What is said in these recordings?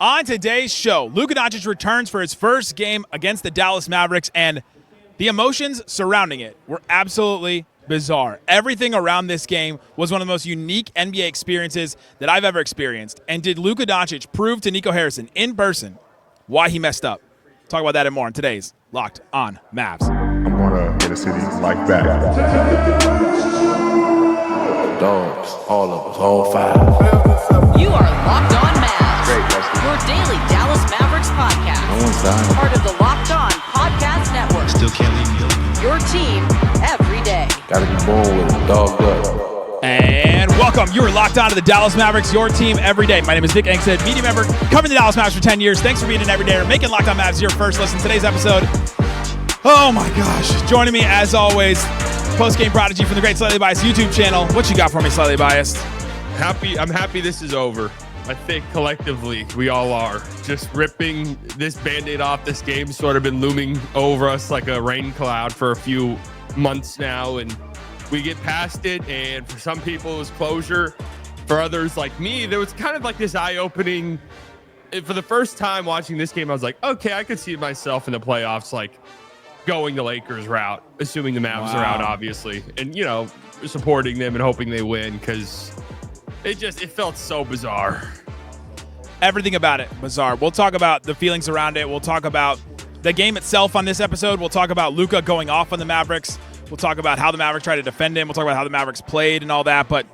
On today's show, Luka Doncic returns for his first game against the Dallas Mavericks, and the emotions surrounding it were absolutely bizarre. Everything around this game was one of the most unique NBA experiences that I've ever experienced. And did Luka Doncic prove to Nico Harrison in person why he messed up? Talk about that and more on today's Locked On Mavs. I'm going to get a city like that. Dogs, all of us, all five. You are Locked On Mavs, Great, your daily Dallas Mavericks podcast. No one's dying. Part of the Locked On Podcast Network. Still can't leave me alone. Your team every day. Gotta be born with it, dogged up. And welcome. You are locked on to the Dallas Mavericks, your team every day. My name is Nick Angstadt, media member, covering the Dallas Mavericks for 10 years. Thanks for being an everydayer, making Locked On Mavs your first listen. Today's episode, oh my gosh. Joining me, as always, post-game prodigy from the great Slightly Biased YouTube channel. What you got for me, Slightly Biased? I'm happy this is over. I think collectively we all are. Just ripping this Band-Aid off. This game's sort of been looming over us like a rain cloud for a few months now, and we get past it, and for some people it was closure. For others like me, there was kind of like this eye-opening. For the first time watching this game, I was like, okay, I could see myself in the playoffs, like going the Lakers route, assuming the Mavs are out, obviously, and supporting them and hoping they win, because it felt so bizarre. Everything about it bizarre. We'll talk about the feelings around it. We'll talk about the game itself on this episode. We'll talk about Luka going off on the Mavericks. We'll talk about how the Mavericks tried to defend him. We'll talk about how the Mavericks played and all that. But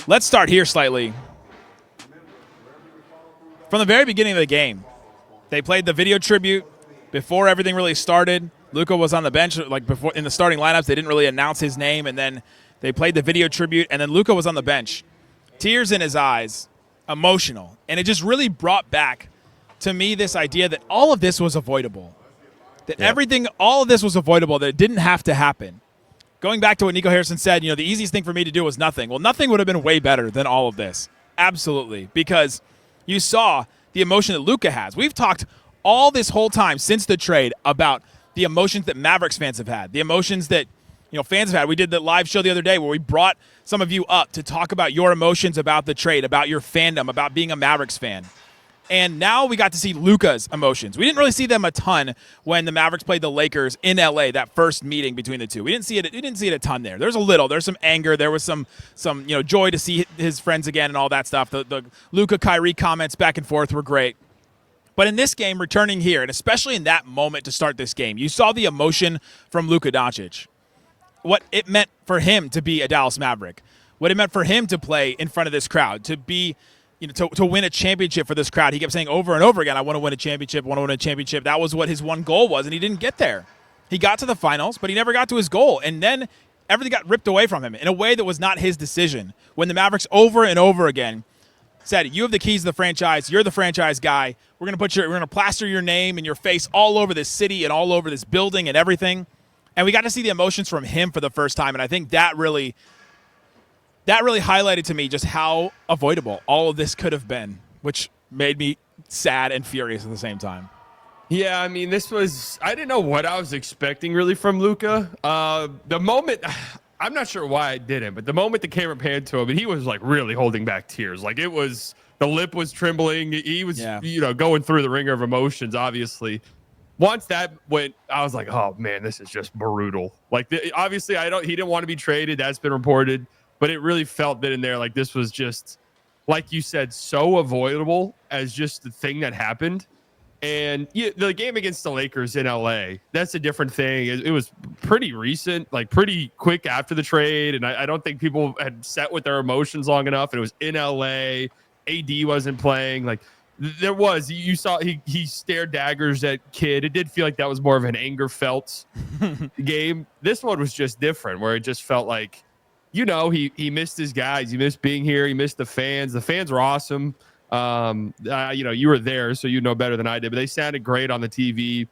let's start here slightly. From the very beginning of the game, they played the video tribute before everything really started. Luka was on the bench, like before in the starting lineups. They didn't really announce his name, and then they played the video tribute, and then Luka was on the bench, tears in his eyes, emotional, and it just really brought back to me this idea that all of this was avoidable, that all of this was avoidable, that it didn't have to happen. Going back to what Nico Harrison said, the easiest thing for me to do was nothing. Well, nothing would have been way better than all of this, absolutely, because you saw the emotion that Luka has. We've talked all this whole time since the trade about the emotions that Mavericks fans have had, the emotions that fans have had. We did the live show the other day where we brought some of you up to talk about your emotions about the trade, about your fandom, about being a Mavericks fan. And now we got to see Luka's emotions. We didn't really see them a ton when the Mavericks played the Lakers in LA, that first meeting between the two. We didn't see it a ton there. There's a little. There's some anger. There was some joy to see his friends again and all that stuff. The Luka Kyrie comments back and forth were great. But in this game, returning here, and especially in that moment to start this game, you saw the emotion from Luka Doncic. What it meant for him to be a Dallas Maverick, what it meant for him to play in front of this crowd, to be, to win a championship for this crowd. He kept saying over and over again, I want to win a championship, I want to win a championship. That was what his one goal was, and he didn't get there. He got to the finals, but he never got to his goal. And then everything got ripped away from him in a way that was not his decision. When the Mavericks over and over again said, you have the keys to the franchise, you're the franchise guy, we're going to plaster your name and your face all over this city and all over this building and everything. And we got to see the emotions from him for the first time, and I think that really highlighted to me just how avoidable all of this could have been, which made me sad and furious at the same time. Yeah, I mean, I didn't know what I was expecting really from Luka. The moment, I'm not sure why I didn't, but the moment the camera panned to him, and he was like really holding back tears. Like the lip was trembling. He was, going through the ringer of emotions, obviously. Once that went, I was like, oh man, this is just brutal. Like, obviously he didn't want to be traded. That's been reported, but it really felt that in there, like this was just, like you said, so avoidable as just the thing that happened. And the game against the Lakers in LA, that's a different thing. It was pretty recent, like pretty quick after the trade. And I don't think people had sat with their emotions long enough. And it was in LA. AD wasn't playing. Like, you saw he stared daggers at Kid. It did feel like that was more of an anger felt game. This one was just different, where it just felt like, he missed his guys. He missed being here. He missed the fans. The fans were awesome. You were there, so you know better than I did, but they sounded great on the TV.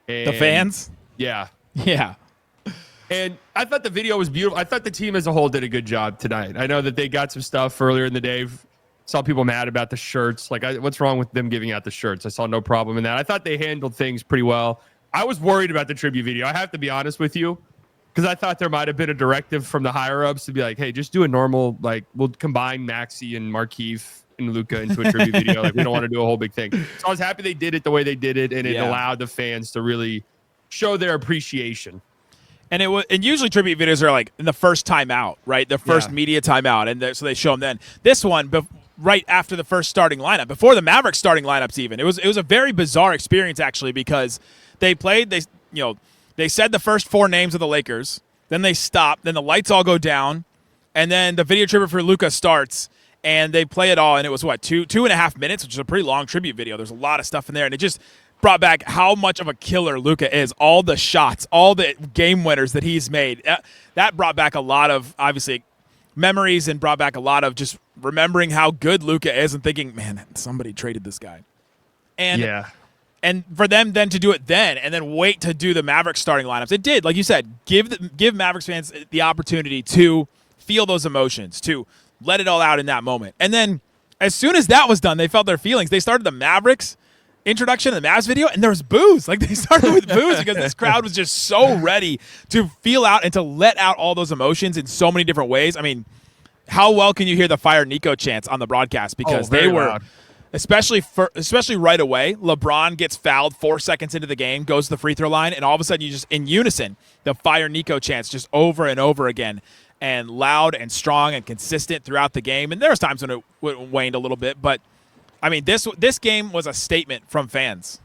And the fans? Yeah. Yeah. And I thought the video was beautiful. I thought the team as a whole did a good job tonight. I know that they got some stuff earlier in the day. Saw people mad about the shirts. Like, what's wrong with them giving out the shirts? I saw no problem in that. I thought they handled things pretty well. I was worried about the tribute video. I have to be honest with you, because I thought there might have been a directive from the higher ups to be like, hey, just do a normal, like, we'll combine Maxey and Markieff putting Luka into a tribute video. Like, we don't want to do a whole big thing. So I was happy they did it the way they did it, and it allowed the fans to really show their appreciation. And usually tribute videos are like in the first timeout, right? The first media timeout, and so they show them then. This one, right after the first starting lineup, before the Mavericks starting lineups even. It was a very bizarre experience actually, because they said the first 4 names of the Lakers, then they stop, then the lights all go down, and then the video tribute for Luka starts, and they play it all, and it was what, 2.5 minutes, which is a pretty long tribute video. There's a lot of stuff in there, and it just brought back how much of a killer Luka is. All the shots, all the game winners that he's made. That brought back a lot of, obviously, memories, and brought back a lot of just remembering how good Luka is and thinking, man, somebody traded this guy. And for them then to do it then, and then wait to do the Mavericks starting lineups, it did, like you said, give Mavericks fans the opportunity to feel those emotions, to let it all out in that moment. And then as soon as that was done, they felt their feelings. They started the Mavericks introduction of the Mavs video, and there was boos. Like, they started with boos because this crowd was just so ready to feel out and to let out all those emotions in so many different ways. I mean, how well can you hear the Fire Nico chants on the broadcast? Because they were loud. Especially right away. LeBron gets fouled 4 seconds into the game, goes to the free throw line, and all of a sudden you just, in unison, the Fire Nico chants just over and over again, and loud and strong and consistent throughout the game. And there was times when it waned a little bit, but I mean, this game was a statement from fans.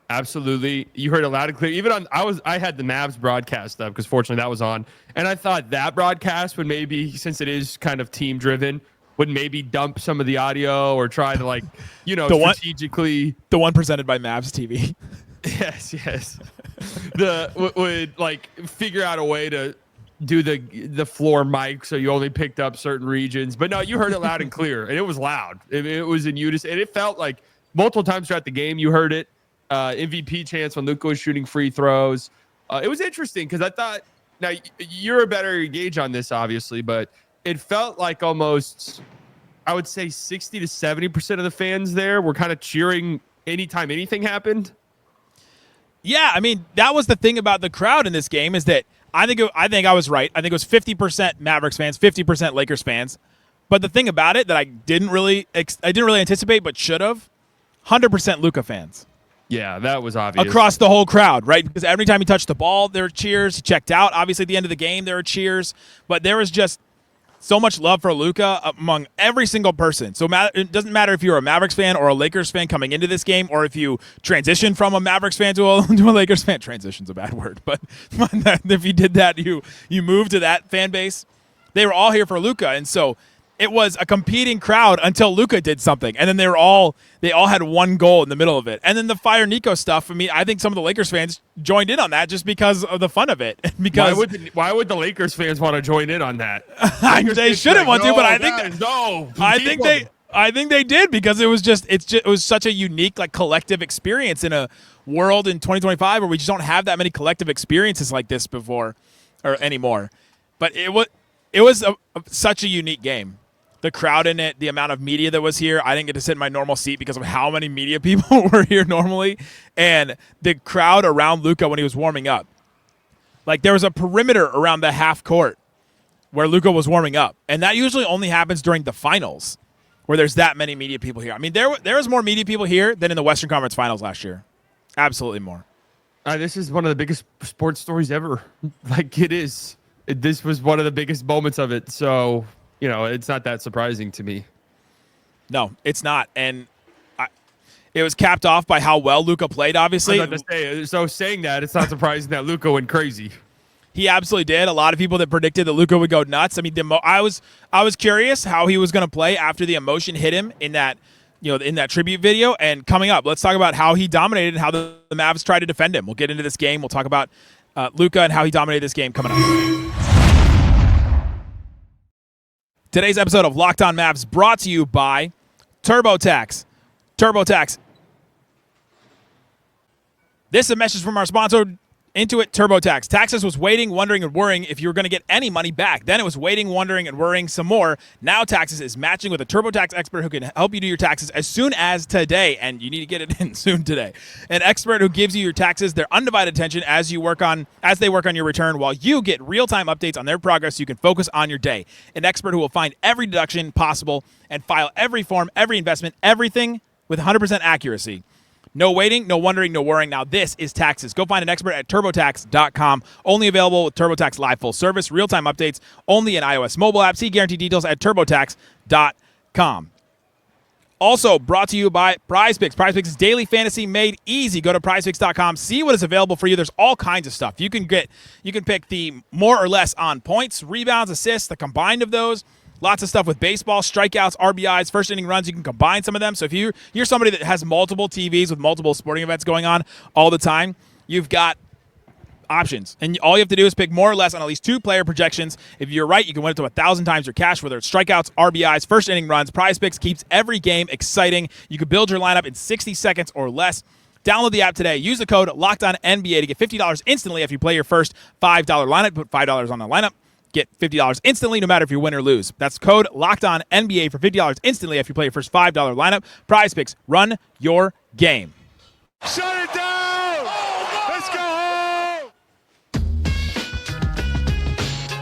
Absolutely. You heard it loud and clear. Even I had the Mavs broadcast up because fortunately that was on. And I thought that broadcast would maybe, since it is kind of team driven, would maybe dump some of the audio or try to, like, strategically. The one presented by Mavs TV. Yes. Would like figure out a way to do the floor mic so you only picked up certain regions. But no, you heard it loud and clear, and it was loud. It was in unison, and it felt like multiple times throughout the game you heard it. MVP chants when Luka was shooting free throws. It was interesting because I thought, now you're a better gauge on this, obviously, but it felt like almost, I would say 60 to 70% of the fans there were kind of cheering anytime anything happened. Yeah, I mean, that was the thing about the crowd in this game, is that I think I was right. I think it was 50% Mavericks fans, 50% Lakers fans. But the thing about it that I didn't really anticipate, but should have, 100% Luka fans. Yeah, that was obvious. Across the whole crowd, right? Because every time he touched the ball, there were cheers. He checked out. Obviously, at the end of the game, there were cheers. But there was just so much love for Luka among every single person. So it doesn't matter if you're a Mavericks fan or a Lakers fan coming into this game, or if you transition from a Mavericks fan to a Lakers fan. Transition's a bad word, but if you did that, you moved to that fan base. They were all here for Luka, and so it was a competing crowd until Luka did something, and then they all had one goal in the middle of it. And then the Fire Nico stuff, I mean, I think some of the Lakers fans joined in on that just because of the fun of it. Because why would the Lakers fans want to join in on that? They shouldn't want to, but I think they did, because it was such a unique, like, collective experience in a world in 2025 where we just don't have that many collective experiences like this before or anymore. But it was such a unique game. The crowd in it, the amount of media that was here. I didn't get to sit in my normal seat because of how many media people were here normally. And the crowd around Luka when he was warming up. Like, there was a perimeter around the half court where Luka was warming up. And that usually only happens during the finals, where there's that many media people here. I mean, there was more media people here than in the Western Conference Finals last year. Absolutely more. This is one of the biggest sports stories ever. Like, it is. This was one of the biggest moments of it. So, it's not that surprising to me. No, it's not. And it was capped off by how well Luka played, obviously. So saying that, it's not surprising that Luka went crazy. He absolutely did. A lot of people that predicted that Luka would go nuts. I mean, I was curious how he was going to play after the emotion hit him in that tribute video. And coming up, let's talk about how he dominated and how the Mavs tried to defend him. We'll get into this game. We'll talk about Luka and how he dominated this game coming up. Today's episode of Locked On Mavs brought to you by TurboTax. TurboTax. This is a message from our sponsor, Intuit TurboTax. Taxes was waiting, wondering, and worrying if you were going to get any money back. Then it was waiting, wondering, and worrying some more. Now Taxes is matching with a TurboTax expert who can help you do your taxes as soon as today, and you need to get it in soon today. An expert who gives you your taxes their undivided attention as they work on your return, while you get real-time updates on their progress so you can focus on your day. An expert who will find every deduction possible and file every form, every investment, everything with 100% accuracy. No waiting, no wondering, no worrying. Now this is Taxes. Go find an expert at TurboTax.com. Only available with TurboTax Live full service. Real-time updates only in iOS mobile app. See guarantee details at TurboTax.com. Also brought to you by PrizePicks. PrizePicks is daily fantasy made easy. Go to PrizePicks.com. See what is available for you. There's all kinds of stuff. You can pick the more or less on points, rebounds, assists, the combined of those. Lots of stuff with baseball, strikeouts, RBIs, first inning runs. You can combine some of them. So if you're somebody that has multiple TVs with multiple sporting events going on all the time, you've got options. And all you have to do is pick more or less on at least 2 player projections. If you're right, you can win it to 1,000 times your cash, whether it's strikeouts, RBIs, first inning runs. PrizePicks keeps every game exciting. You can build your lineup in 60 seconds or less. Download the app today. Use the code LOCKEDONNBA to get $50 instantly if you play your first $5 lineup. Put $5 on the lineup. Get $50 instantly, no matter if you win or lose. That's code LOCKEDONNBA for $50 instantly if you play your first $5 lineup. PrizePicks, run your game. Shut it down! Let's go home!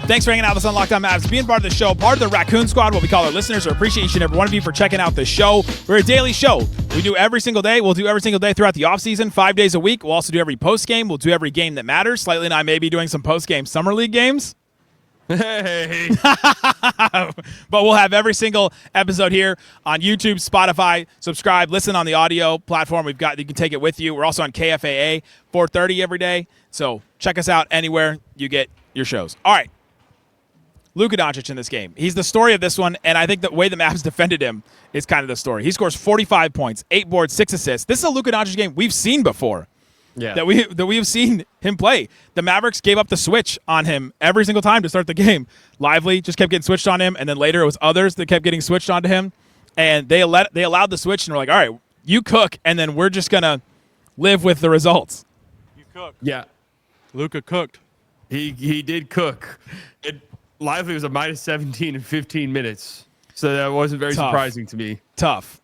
Thanks for hanging out with us on Locked On Mavs, being part of the show, part of the Raccoon Squad, what we call our listeners. We appreciate each and every one of you for checking out the show. We're a daily show. We do every single day. We'll do every single day throughout the offseason, 5 days a week. We'll also do every post game. We'll do every game that matters. Slightly and I may be doing some post game summer league games. Hey. But we'll have every single episode here on YouTube, Spotify. Subscribe, listen on the audio platform. You can take it with you. We're also on KFAA 4:30 every day. So check us out anywhere you get your shows. All right. Luka Doncic in this game. He's the story of this one, and I think the way the Mavs defended him is kind of the story. He scores 45 points, 8 boards, 6 assists. This is a Luka Doncic game we've seen before. Yeah. That we've seen him play. The Mavericks gave up the switch on him every single time to start the game. Lively just kept getting switched on him, and then later it was others that kept getting switched onto him. And they allowed the switch, and we're like, all right, you cook, and then we're just going to live with the results. You cooked. Yeah. Luka cooked. He did cook. Lively was a minus 17 in 15 minutes. So that wasn't very surprising to me. Tough.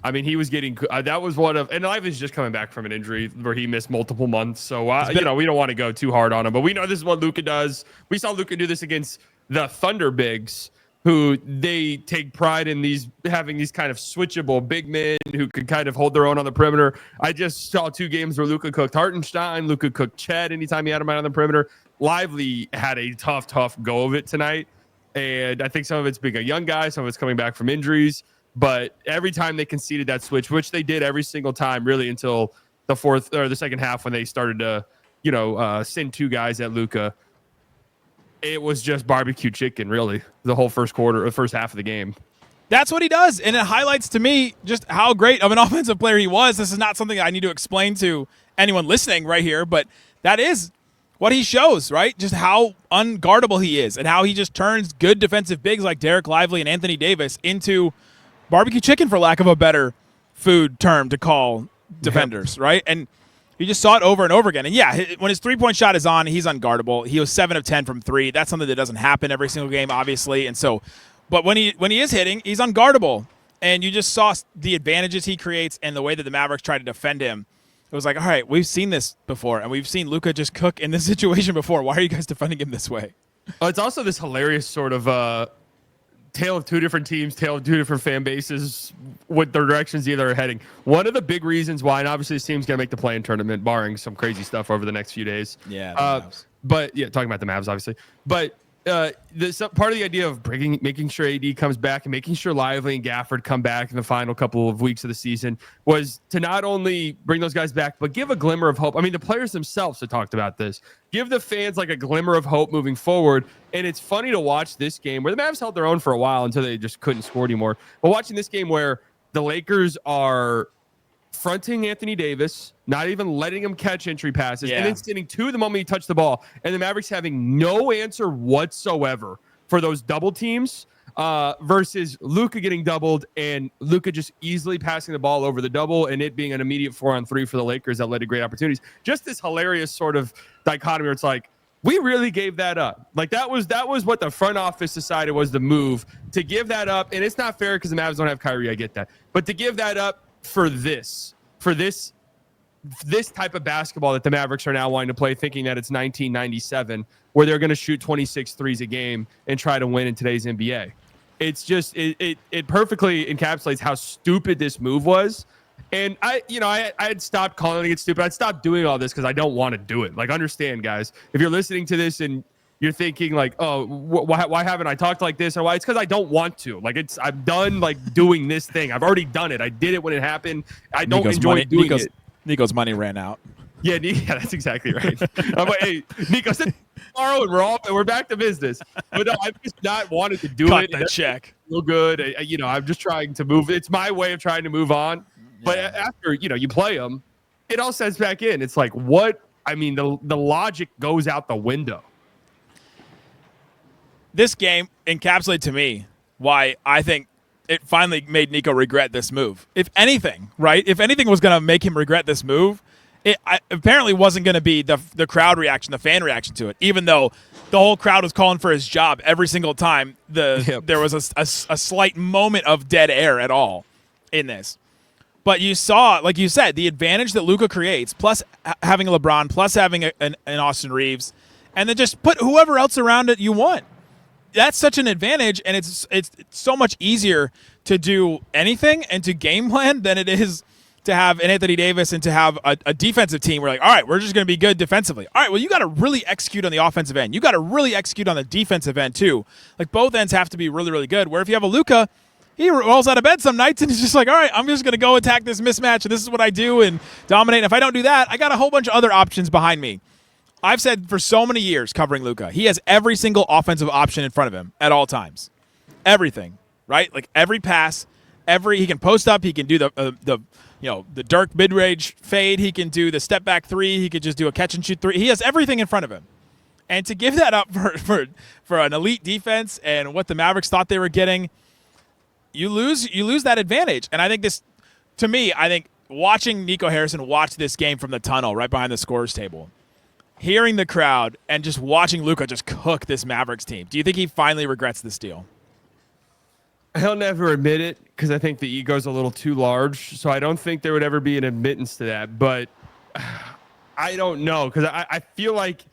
I mean, he was getting that was one of, and Lively's just coming back from an injury where he missed multiple months. So, we don't want to go too hard on him, but we know this is what Luka does. We saw Luka do this against the Thunder Bigs, who they take pride in having these kind of switchable big men who could kind of hold their own on the perimeter. I just saw 2 games where Luka cooked Hartenstein, Luka cooked Chet anytime he had him out on the perimeter. Lively had a tough go of it tonight. And I think some of it's being a young guy, some of it's coming back from injuries. But every time they conceded that switch, which they did every single time, really until the fourth or the second half when they started to, send 2 guys at Luka, it was just barbecue chicken, really, the whole first half of the game. That's what he does, and it highlights to me just how great of an offensive player he was. This is not something I need to explain to anyone listening right here, but that is what he shows, right? Just how unguardable he is and how he just turns good defensive bigs like Dereck Lively and Anthony Davis into barbecue chicken, for lack of a better food term to call defenders, right? And you just saw it over and over again. And yeah, when his 3-point shot is on, he's unguardable. He was 7 of 10 from 3. That's something that doesn't happen every single game, obviously. And so, but when he is hitting, he's unguardable. And you just saw the advantages he creates and the way that the Mavericks try to defend him. It was like, all right, we've seen this before, and we've seen Luka just cook in this situation before. Why are you guys defending him this way? It's also this hilarious sort of tale of 2 different teams, tale of 2 different fan bases with their directions either are heading. One of the big reasons why, and obviously this team's going to make the play-in tournament, barring some crazy stuff over the next few days. Yeah. But yeah, talking about the Mavs, obviously. But part of the idea of making sure AD comes back and making sure Lively and Gafford come back in the final couple of weeks of the season was to not only bring those guys back, but give a glimmer of hope. I mean, the players themselves have talked about this. Give the fans like a glimmer of hope moving forward. And it's funny to watch this game where the Mavs held their own for a while until they just couldn't score anymore. But watching this game where the Lakers are fronting Anthony Davis, not even letting him catch entry passes, and then sitting 2 the moment he touched the ball, and the Mavericks having no answer whatsoever for those double teams. versus Luka getting doubled and Luka just easily passing the ball over the double and it being an immediate 4-on-3 for the Lakers that led to great opportunities. Just this hilarious sort of dichotomy where it's like, we really gave that up. Like that was what the front office decided was the move, to give that up. And it's not fair because the Mavs don't have Kyrie. I get that. But to give that up for this type of basketball that the Mavericks are now wanting to play, thinking that it's 1997, where they're going to shoot 26 threes a game and try to win in today's NBA. It's just, it perfectly encapsulates how stupid this move was. And I had stopped calling it stupid. I'd stopped doing all this because I don't want to do it. Like, understand, guys, if you're listening to this and you're thinking like, oh, why haven't I talked like this? Or why? It's because I don't want to. Like, I'm done like doing this thing. I've already done it. I did it when it happened. I don't enjoy doing it. Nico's money ran out. Yeah, that's exactly right. I'm like, hey, Nico, sit tomorrow and we're back to business. But no, I've just not wanted to do it. Cut the check. Feel good. I'm just trying to move. It's my way of trying to move on. But after, you play them, it all sets back in. It's like, what? I mean, the logic goes out the window. This game encapsulated to me why I think it finally made Nico regret this move. If anything, right? If anything was going to make him regret this move, it apparently wasn't going to be the crowd reaction, the fan reaction to it, even though the whole crowd was calling for his job every single time there was a slight moment of dead air at all in this. But you saw, like you said, the advantage that Luka creates, plus having a LeBron, plus having an Austin Reeves, and then just put whoever else around it you want. That's such an advantage, and it's so much easier to do anything and to game plan than it is to have an Anthony Davis and to have a defensive team. We're like, all right, we're just going to be good defensively. All right, well, you got to really execute on the offensive end. You got to really execute on the defensive end too. Like, both ends have to be really, really good. Where if you have a Luka, he rolls out of bed some nights and he's just like, all right, I'm just going to go attack this mismatch, and this is what I do and dominate. And if I don't do that, I got a whole bunch of other options behind me. I've said for so many years covering Luka, he has every single offensive option in front of him at all times. Everything, right? Like every pass, he can post up, he can do the Dirk mid-range fade, he can do the step back three, he could just do a catch and shoot three. He has everything in front of him. And to give that up for an elite defense and what the Mavericks thought they were getting, you lose that advantage. And I think this, to me, watching Nico Harrison watch this game from the tunnel right behind the scorers table, hearing the crowd and just watching Luka just cook this Mavericks team, do you think he finally regrets this deal? He'll never admit it because I think the ego's a little too large. So I don't think there would ever be an admittance to that. But I don't know, because I feel like,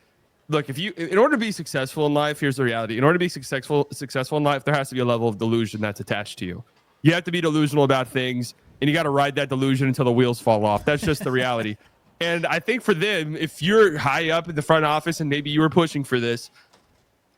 look, in order to be successful in life, here's the reality. In order to be successful in life, there has to be a level of delusion that's attached to you. You have to be delusional about things, and you got to ride that delusion until the wheels fall off. That's just the reality. And I think for them, if you're high up in the front office and maybe you were pushing for this,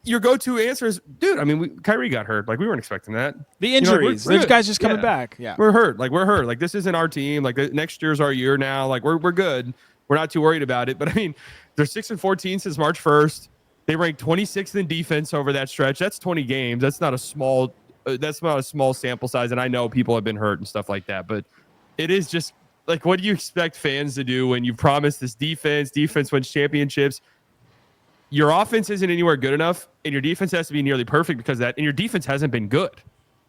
your go-to answer is, dude, I mean, Kyrie got hurt. Like, we weren't expecting that. The injuries. Those guys just coming back. Yeah. We're hurt. Like, this isn't our team. Like, next year's our year now. Like, we're good. We're not too worried about it. But, I mean, they're 6-14 since March 1st. They ranked 26th in defense over that stretch. That's 20 games. That's not a small sample size. And I know people have been hurt and stuff like that. But it is just, like, what do you expect fans to do when you promise this defense wins championships? Your offense isn't anywhere good enough, and your defense has to be nearly perfect because of that, and your defense hasn't been good.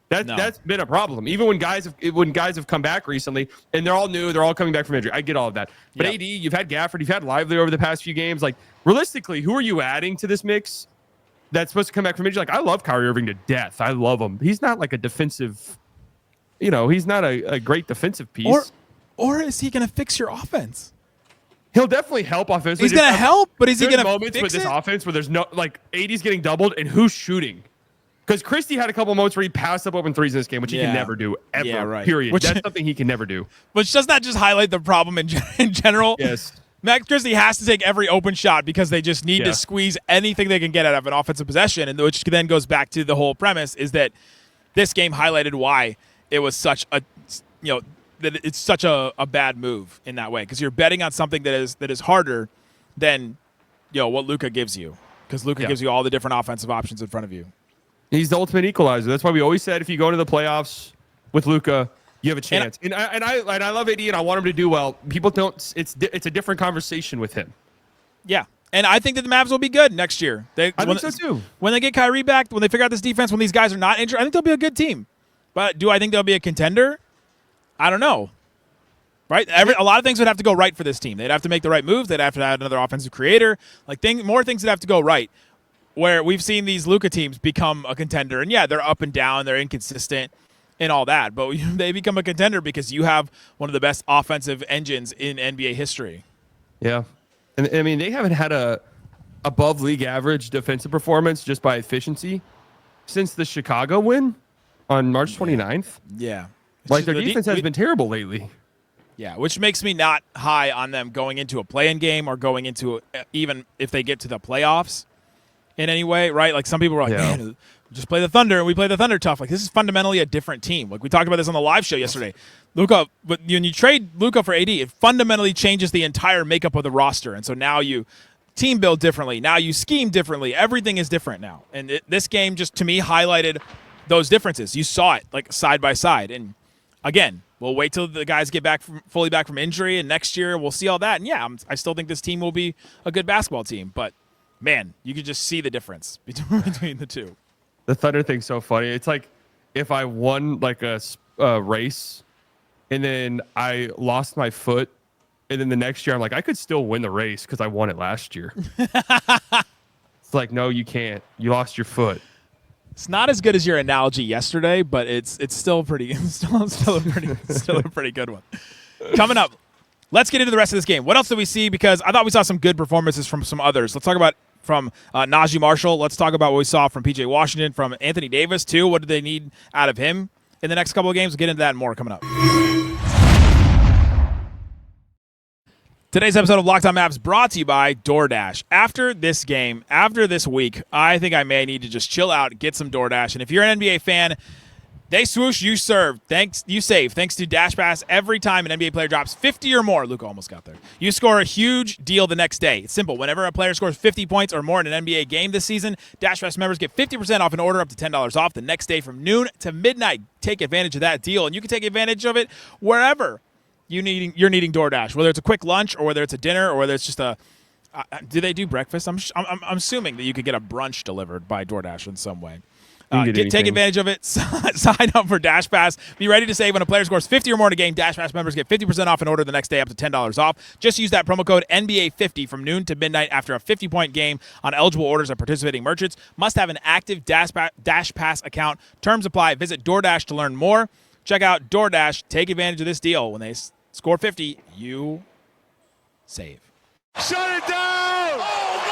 That's been a problem. Even when guys have come back recently, and they're all new, they're all coming back from injury. I get all of that. But AD, you've had Gafford, you've had Lively over the past few games. Like, realistically, who are you adding to this mix that's supposed to come back from injury? Like, I love Kyrie Irving to death. I love him. He's not like a defensive, he's not a great defensive piece. Or is he going to fix your offense? He'll definitely help offensively. He's going to help, but is he going to moments with this offense where there's no, like, AD's getting doubled and who's shooting? Because Christie had a couple moments where he passed up open threes in this game, which he can never do ever. Yeah, right. Period. That's something he can never do. Which does not just highlight the problem in general. Yes. Max Christie has to take every open shot because they just need to squeeze anything they can get out of an offensive possession, and which then goes back to the whole premise is that this game highlighted why it was such a that it's such a bad move in that way, because you're betting on something that is harder than what Luka gives you, because Luka gives you all the different offensive options in front of you. He's the ultimate equalizer. That's why we always said if you go into the playoffs with Luka, you have a chance. And I love AD and I want him to do well. People don't. It's a different conversation with him. Yeah, And I think that the Mavs will be good next year. I think so too. When they get Kyrie back, when they figure out this defense, when these guys are not injured, I think they'll be a good team. But do I think they'll be a contender? I don't know. Right? A lot of things would have to go right for this team. They'd have to make the right moves. They'd have to add another offensive creator. More things that have to go right. Where we've seen these Luka teams become a contender. And, yeah, they're up and down. They're inconsistent and all that. But they become a contender because you have one of the best offensive engines in NBA history. Yeah. And I mean, they haven't had a above league average defensive performance just by efficiency since the Chicago win on March 29th. Yeah. Like their defense has been terrible lately. Yeah, which makes me not high on them going into a play-in game or going into even if they get to the playoffs in any way, right? Like some people are like, man, just play the Thunder, and we play the Thunder tough. Like this is fundamentally a different team. Like we talked about this on the live show yesterday. Luka, but when you trade Luka for AD, it fundamentally changes the entire makeup of the roster, and so now you team build differently. Now you scheme differently. Everything is different now, and this game just to me highlighted those differences. You saw it like side by side, and again, we'll wait till the guys get fully back from injury, and next year we'll see all that. And yeah, I still think this team will be a good basketball team, but man, you could just see the difference between the two. The Thunder thing's so funny. It's like if I won like a race and then I lost my foot, and then the next year I'm like, I could still win the race because I won it last year. It's like, no, you can't. You lost your foot. It's not as good as your analogy yesterday, but it's still pretty still a pretty good one. Coming up, let's get into the rest of this game. What else did we see? Because I thought we saw some good performances from some others. Let's talk about from Naji Marshall. Let's talk about what we saw from PJ Washington, from Anthony Davis too. What do they need out of him in the next couple of games? We'll get into that and more coming up. Today's episode of Locked On Mavs brought to you by DoorDash. After this game, after this week, I think I may need to just chill out, get some DoorDash. And if you're an NBA fan, they swoosh, you serve. You save. Thanks to Dash Pass, every time an NBA player drops 50 or more, Luka almost got there, you score a huge deal the next day. It's simple. Whenever a player scores 50 points or more in an NBA game this season, Dash Pass members get 50% off an order up to $10 off the next day from noon to midnight. Take advantage of that deal, and you can take advantage of it wherever you're needing DoorDash, whether it's a quick lunch or whether it's a dinner or whether it's just a do they do breakfast? I'm assuming that you could get a brunch delivered by DoorDash in some way. Take advantage of it. Sign up for Dash Pass. Be ready to save when a player scores 50 or more in a game. Dash Pass members get 50% off an order the next day up to $10 off. Just use that promo code NBA50 from noon to midnight after a 50-point game on eligible orders at participating merchants. Must have an active Dash Pass account. Terms apply. Visit DoorDash to learn more. Check out DoorDash. Take advantage of this deal. When they score 50, you save. Shut it down!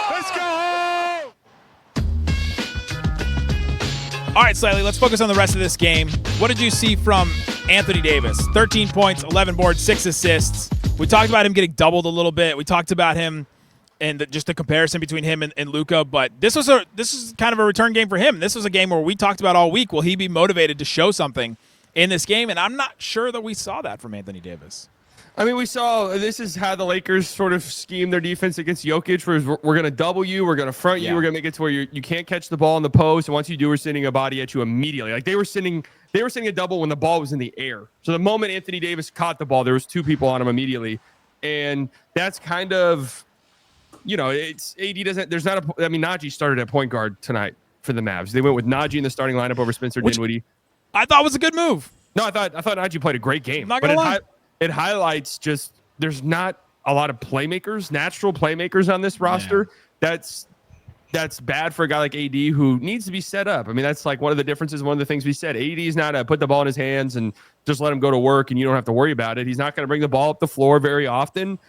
Let's go home! All right, Slightly, let's focus on the rest of this game. What did you see from Anthony Davis? 13 points, 11 boards, 6 assists. We talked about him getting doubled a little bit. We talked about him and just the comparison between him and Luka, but this is kind of a return game for him. This was a game where we talked about all week, will he be motivated to show something in this game? And I'm not sure that we saw that from Anthony Davis. I mean, we saw this is how the Lakers sort of scheme their defense against Jokic. We're going to double you. We're going to front you. We're going to make it to where you can't catch the ball in the post. And once you do, we're sending a body at you immediately. Like they were sending a double when the ball was in the air. So the moment Anthony Davis caught the ball, there was 2 people on him immediately. And that's kind of, it's AD doesn't, there's not Naji started at point guard tonight for the Mavs. They went with Naji in the starting lineup over Spencer Dinwiddie. I thought was a good move. No, I thought Naji played a great game. I'm not gonna lie. It highlights just there's not a lot of natural playmakers on this roster. Yeah. That's bad for a guy like AD who needs to be set up. I mean, that's like one of the differences. One of the things we said, AD is not to put the ball in his hands and just let him go to work and you don't have to worry about it. He's not going to bring the ball up the floor very often.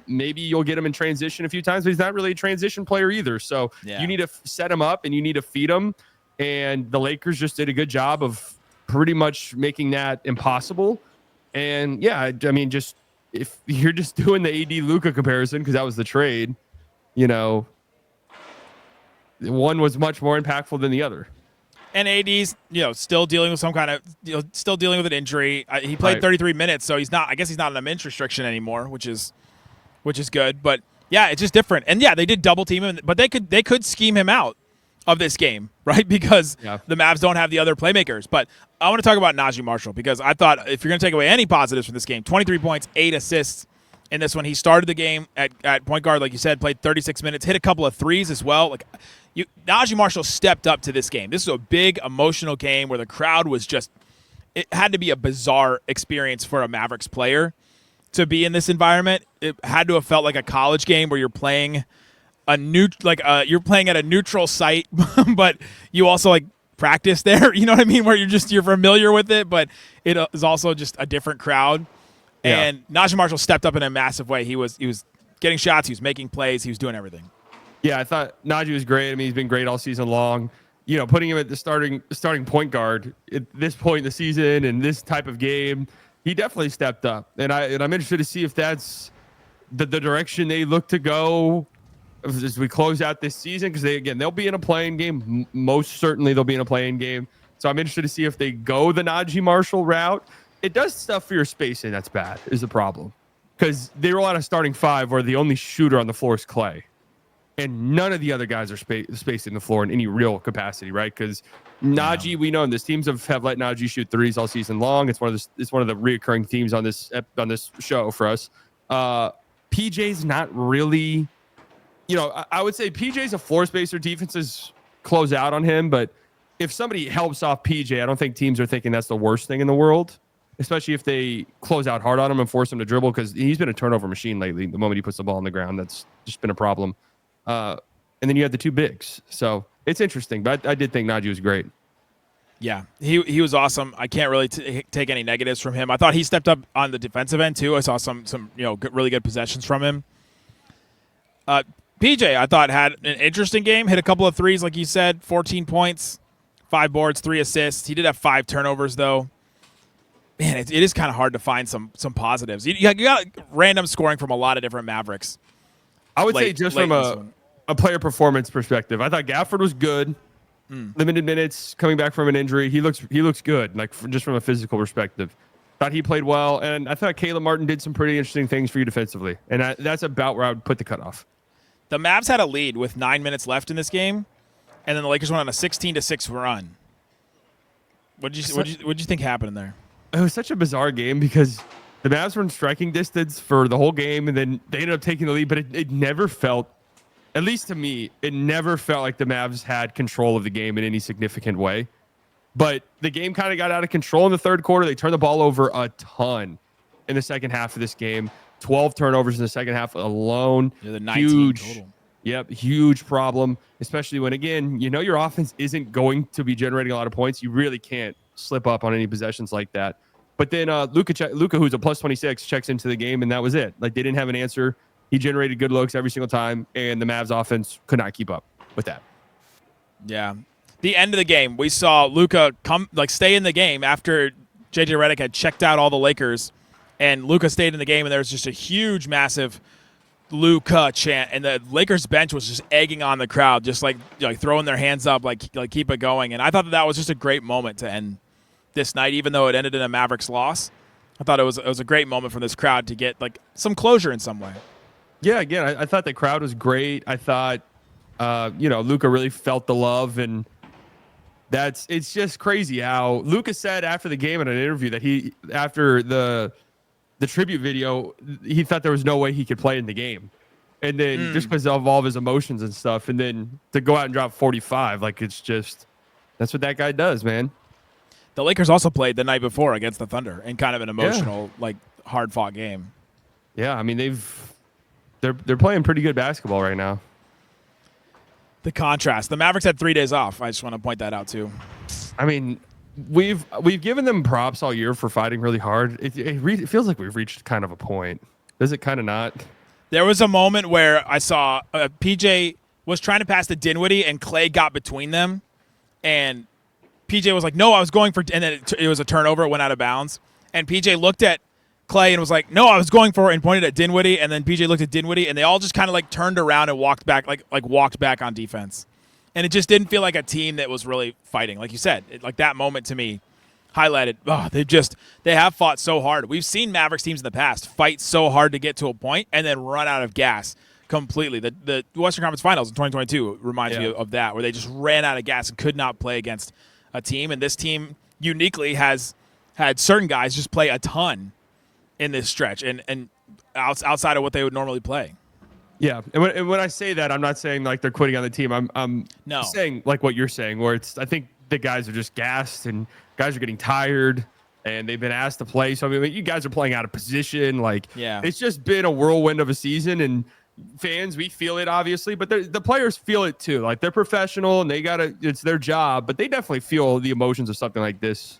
Maybe you'll get him in transition a few times, but he's not really a transition player either. So you need to set him up and you need to feed him. And the Lakers just did a good job of pretty much making that impossible. And I mean, just if you're just doing the AD Luka comparison, because that was the trade, one was much more impactful than the other. And AD's, still dealing with some kind of, still dealing with an injury. He played 33 minutes, so he's not on a minutes restriction anymore, which is good. But yeah, it's just different. And yeah, they did double team him, but they could scheme him out of this game, right? Because the Mavs don't have the other playmakers. But I want to talk about Naji Marshall because I thought if you're going to take away any positives from this game, 23 points, 8 assists, in this one. He started the game at point guard, like you said, played 36 minutes, hit a couple of threes as well. Naji Marshall stepped up to this game. This is a big emotional game where the crowd was just – it had to be a bizarre experience for a Mavericks player to be in this environment. It had to have felt like a college game where you're playing you're playing at a neutral site, but you also practice there. You know what I mean? Where you're familiar with it, but it is also just a different crowd. Yeah. And Naji Marshall stepped up in a massive way. He was getting shots. He was making plays. He was doing everything. Yeah, I thought Naji was great. I mean, he's been great all season long. Putting him at the starting point guard at this point in the season and this type of game, he definitely stepped up. And I'm interested to see if that's the direction they look to go as we close out this season, because they'll be in a playing game. Most certainly they'll be in a playing game. So I'm interested to see if they go the Naji Marshall route. It does stuff for your spacing that's bad, is the problem. Because they roll out a starting five where the only shooter on the floor is Clay. And none of the other guys are spacing the floor in any real capacity, right? Because Naji, we know, and this teams have let Naji shoot threes all season long. It's one of the reoccurring themes on this show for us. PJ's not really, I would say PJ's a floor spacer. Defenses close out on him, but if somebody helps off PJ, I don't think teams are thinking that's the worst thing in the world, especially if they close out hard on him and force him to dribble, because he's been a turnover machine lately. The moment he puts the ball on the ground, that's just been a problem. And then you have the two bigs. So it's interesting, but I did think Naji was great. Yeah, he was awesome. I can't really take any negatives from him. I thought he stepped up on the defensive end too. I saw some really good possessions from him. PJ, I thought, had an interesting game. Hit a couple of threes, like you said, 14 points, 5 boards, 3 assists. He did have 5 turnovers though. Man, it is kind of hard to find some positives. You got random scoring from a lot of different Mavericks. I would say just from a player performance perspective, I thought Gafford was good. Limited minutes, coming back from an injury. He looks good, just from a physical perspective. Thought he played well, and I thought Caleb Martin did some pretty interesting things for you defensively. And that's about where I would put the cutoff. The Mavs had a lead with 9 minutes left in this game, and then the Lakers went on a 16-6 run. What did you think happened there? It was such a bizarre game because the Mavs were in striking distance for the whole game, and then they ended up taking the lead, but it never felt, at least to me, it never felt like the Mavs had control of the game in any significant way. But the game kind of got out of control in the third quarter. They turned the ball over a ton in the second half of this game. 12 turnovers in the second half alone. Yeah, the 19 total. Yep, huge problem, especially when, again, your offense isn't going to be generating a lot of points. You really can't slip up on any possessions like that. But then Luka, who's a plus 26, checks into the game, and that was it. They didn't have an answer. He generated good looks every single time, and the Mavs offense could not keep up with that. Yeah. The end of the game, we saw Luka stay in the game after JJ Redick had checked out all the Lakers, and Luka stayed in the game, and there was just a huge, massive Luka chant, and the Lakers bench was just egging on the crowd, just throwing their hands up, keep it going. And I thought that was just a great moment to end this night, even though it ended in a Mavericks loss. I thought it was a great moment from this crowd to get some closure in some way. Yeah, again, I thought the crowd was great. I thought, Luka really felt the love, and it's just crazy how Luka said after the game in an interview that after the tribute video, he thought there was no way he could play in the game. And then just because of all of his emotions and stuff, and then to go out and drop 45, it's just, that's what that guy does, man. The Lakers also played the night before against the Thunder in kind of an emotional, hard-fought game. Yeah, I mean, they're playing pretty good basketball right now. The contrast. The Mavericks had 3 days off. I just want to point that out too. I mean, we've given them props all year for fighting really hard. It feels like we've reached kind of a point. Does it kind of not? There was a moment where I saw PJ was trying to pass to Dinwiddie, and Clay got between them, and PJ was like, "No, I was going for," and then it was a turnover. It went out of bounds, and PJ looked at Clay and was like, "No, I was going for," and pointed at Dinwiddie, and then PJ looked at Dinwiddie, and they all just kind of turned around and walked back, walked back on defense. And it just didn't feel like a team that was really fighting. Like you said, that moment to me highlighted, they have fought so hard. We've seen Mavericks teams in the past fight so hard to get to a point and then run out of gas completely. The Western Conference Finals in 2022 reminds me of that, where they just ran out of gas and could not play against a team. And this team uniquely has had certain guys just play a ton in this stretch. And outside of what they would normally play. Yeah, and when I say that, I'm not saying like they're quitting on the team. I'm No. saying like what you're saying, where I think the guys are just gassed and guys are getting tired and they've been asked to play. So I mean, you guys are playing out of position. Like, it's just been a whirlwind of a season, and fans, we feel it obviously, but the players feel it too. Like, they're professional and it's their job, but they definitely feel the emotions of something like this.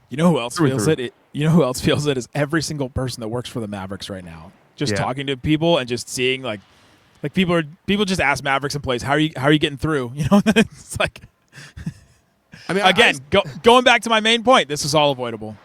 You know who else feels it? You know who else feels it is every single person that works for the Mavericks right now. Just talking to people and just seeing like people just ask Mavericks employees, how are you getting through? You know, it's like, I mean, again, going back to my main point, this is all avoidable.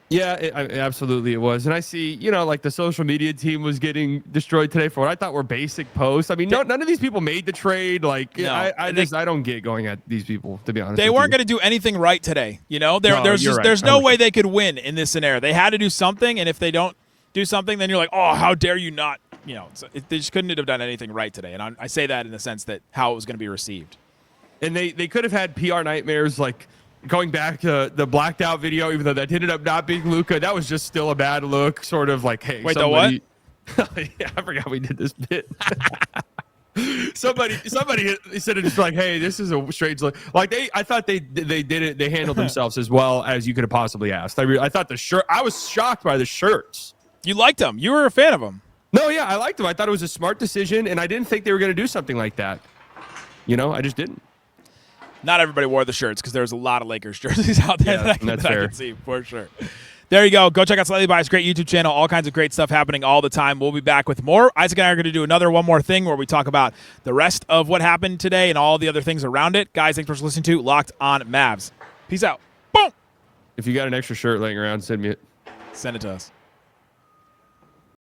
Yeah, absolutely it was. And I see, you know, like the social media team was getting destroyed today for what I thought were basic posts. I mean, none of these people made the trade. Like, no. I don't get going at these people, to be honest. They weren't going to do anything right today. You know, there's no way they could win in this scenario. They had to do something, and if they don't do something, then you're like, oh, how dare you not? You know, they just couldn't have done anything right today. And I say that in the sense that how it was going to be received. And they could have had PR nightmares, like going back to the blacked out video, even though that ended up not being Luka. That was just still a bad look, sort of like, hey, wait, somebody, the what? Yeah, I forgot we did this bit. somebody said it just like, hey, this is a strange look. Like, I thought they did it. They handled themselves as well as you could have possibly asked. I thought the shirt. I was shocked by the shirts. You liked them. You were a fan of them. No, yeah, I liked them. I thought it was a smart decision, and I didn't think they were going to do something like that. You know, I just didn't. Not everybody wore the shirts because there's a lot of Lakers jerseys out there that I can see for sure. There you go. Go check out Slightly Biased, great YouTube channel. All kinds of great stuff happening all the time. We'll be back with more. Isaac and I are going to do one more thing where we talk about the rest of what happened today and all the other things around it. Guys, thanks for listening to Locked On Mavs. Peace out. Boom. If you got an extra shirt laying around, send me it. Send it to us.